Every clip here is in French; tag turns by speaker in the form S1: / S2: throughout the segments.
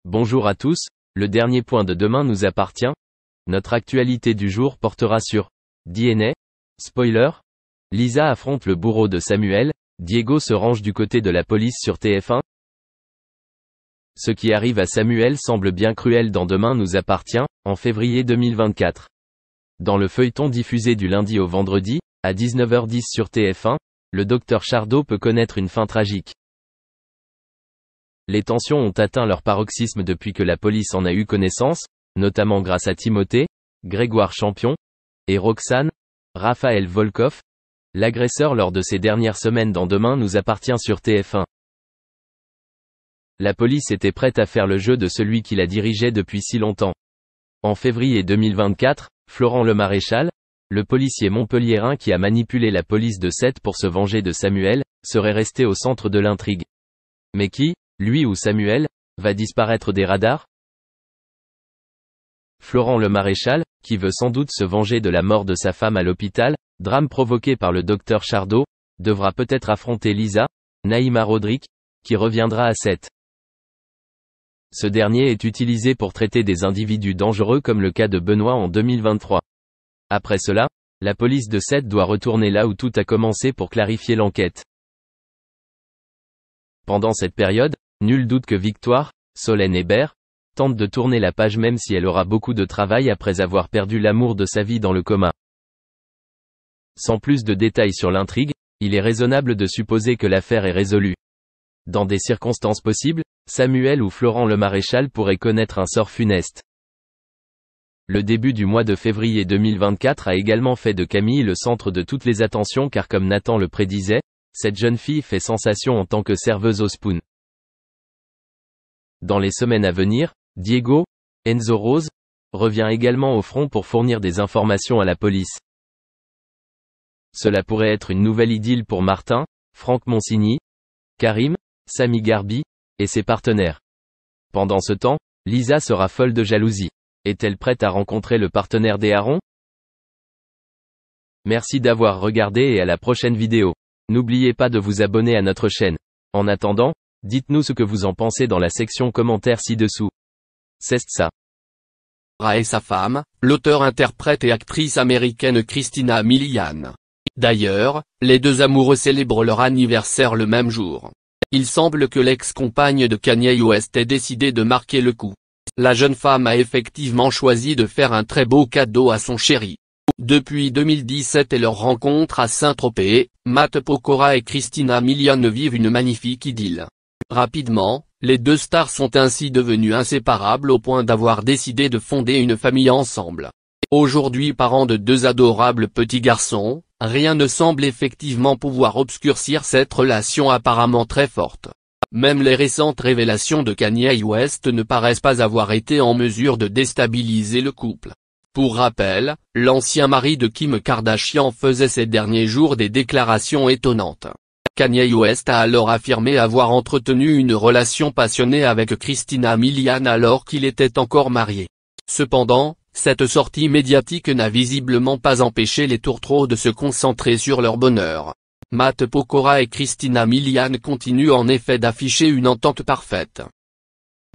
S1: Bonjour à tous, le dernier point de demain nous appartient. Notre actualité du jour portera sur DNA. Spoiler. Lisa affronte le bourreau de Samuel, Diego se range du côté de la police sur TF1. Ce qui arrive à Samuel semble bien cruel dans Demain nous appartient, en février 2024. Dans le feuilleton diffusé du lundi au vendredi, à 19h10 sur TF1, le docteur Chardot peut connaître une fin tragique. Les tensions ont atteint leur paroxysme depuis que la police en a eu connaissance, notamment grâce à Timothée, Grégoire Champion, et Roxane, Raphaël Volkov, l'agresseur lors de ces dernières semaines dans Demain nous appartient sur TF1. La police était prête à faire le jeu de celui qui la dirigeait depuis si longtemps. En février 2024, Florent Le Maréchal, le policier montpelliérain qui a manipulé la police de Sète pour se venger de Samuel, serait resté au centre de l'intrigue. Mais qui, lui ou Samuel, va disparaître des radars? Florent Le Maréchal, qui veut sans doute se venger de la mort de sa femme à l'hôpital, drame provoqué par le docteur Chardot, devra peut-être affronter Lisa, Naïma Rodrigue, qui reviendra à Sète. Ce dernier est utilisé pour traiter des individus dangereux comme le cas de Benoît en 2023. Après cela, la police de Sète doit retourner là où tout a commencé pour clarifier l'enquête. Pendant cette période, nul doute que Victoire, Solène Hébert, tente de tourner la page même si elle aura beaucoup de travail après avoir perdu l'amour de sa vie dans le coma. Sans plus de détails sur l'intrigue, il est raisonnable de supposer que l'affaire est résolue. Dans des circonstances possibles, Samuel ou Florent Le Maréchal pourraient connaître un sort funeste. Le début du mois de février 2024 a également fait de Camille le centre de toutes les attentions car comme Nathan le prédisait, cette jeune fille fait sensation en tant que serveuse au Spoon. Dans les semaines à venir, Diego, Enzo Rose, revient également au front pour fournir des informations à la police. Cela pourrait être une nouvelle idylle pour Martin, Franck Monsigny, Karim, Samy Garbi, et ses partenaires. Pendant ce temps, Lisa sera folle de jalousie. Est-elle prête à rencontrer le partenaire des Harons? Merci d'avoir regardé et à la prochaine vidéo. N'oubliez pas de vous abonner à notre chaîne. En attendant, dites-nous ce que vous en pensez dans la section commentaires ci-dessous. C'est ça.
S2: Et sa femme, l'auteure, interprète et actrice américaine Christina Milian. D'ailleurs, les deux amoureux célèbrent leur anniversaire le même jour. Il semble que l'ex-compagne de Kanye West ait décidé de marquer le coup. La jeune femme a effectivement choisi de faire un très beau cadeau à son chéri. Depuis 2017 et leur rencontre à Saint-Tropez, Matt Pokora et Christina Milian vivent une magnifique idylle. Rapidement, les deux stars sont ainsi devenues inséparables au point d'avoir décidé de fonder une famille ensemble. Aujourd'hui parents de deux adorables petits garçons, rien ne semble effectivement pouvoir obscurcir cette relation apparemment très forte. Même les récentes révélations de Kanye West ne paraissent pas avoir été en mesure de déstabiliser le couple. Pour rappel, l'ancien mari de Kim Kardashian faisait ces derniers jours des déclarations étonnantes. Kanye West a alors affirmé avoir entretenu une relation passionnée avec Christina Milian alors qu'il était encore marié. Cependant, cette sortie médiatique n'a visiblement pas empêché les tourtereaux de se concentrer sur leur bonheur. Matt Pokora et Christina Milian continuent en effet d'afficher une entente parfaite.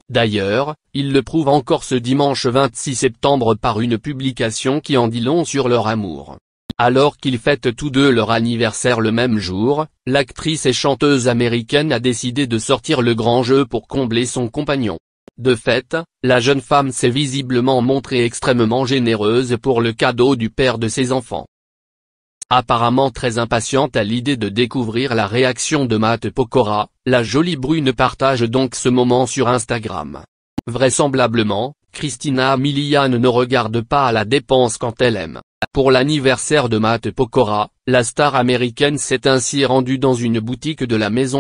S2: D'ailleurs, ils le prouvent encore ce dimanche 26 septembre par une publication qui en dit long sur leur amour. Alors qu'ils fêtent tous deux leur anniversaire le même jour, l'actrice et chanteuse américaine a décidé de sortir le grand jeu pour combler son compagnon. De fait, la jeune femme s'est visiblement montrée extrêmement généreuse pour le cadeau du père de ses enfants. Apparemment très impatiente à l'idée de découvrir la réaction de Matt Pokora, la jolie brune partage donc ce moment sur Instagram. Vraisemblablement, Christina Milian ne regarde pas à la dépense quand elle aime. Pour l'anniversaire de Matt Pokora, la star américaine s'est ainsi rendue dans une boutique de la maison